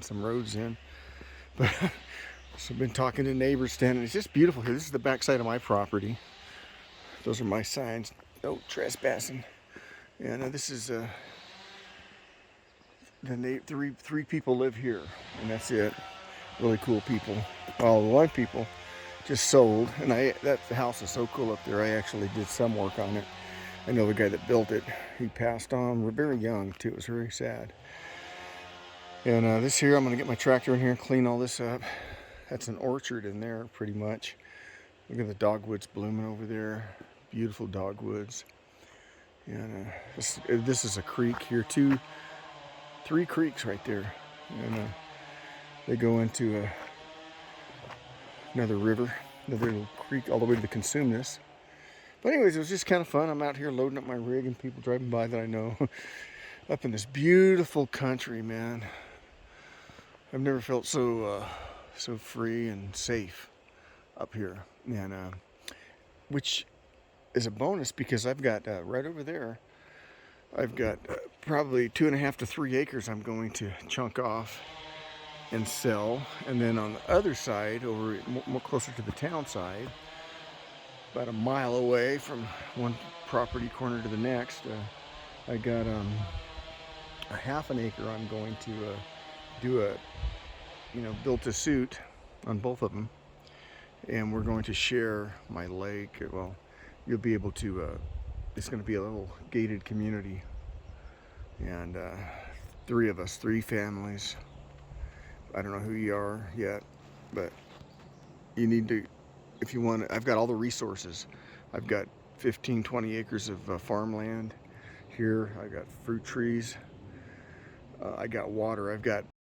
some roads in. But so I've been talking to neighbors, standing. It's just beautiful here. This is the backside of my property. Those are my signs. No trespassing. And this is three people live here, and that's it. Really cool people. Well, one people just sold, and the house is so cool up there. I actually did some work on it. I know the guy that built it. He passed on. We're very young too. It was very sad. And this here, I'm gonna get my tractor in here and clean all this up. That's an orchard in there, pretty much. Look at the dogwoods blooming over there. Beautiful dogwoods. And this is a creek here. Three creeks right there. And they go into another river, another little creek all the way to the Consumnes. But anyways, it was just kind of fun. I'm out here loading up my rig and people driving by that I know. Up in this beautiful country, man. I've never felt so free and safe up here. And which is a bonus because I've got right over there, I've got probably 2.5 to 3 acres I'm going to chunk off and sell. And then on the other side, over more closer to the town side, about a mile away from one property corner to the next, I got a 1/2 acre I'm going to do build to suit on both of them. And we're going to share my lake. Well, you'll be able to, it's going to be a little gated community. And 3 of us, 3 families. I don't know who you are yet, but you need to, if you want, I've got all the resources. I've got 15, 20 acres of farmland here. I got fruit trees. I got water. I've got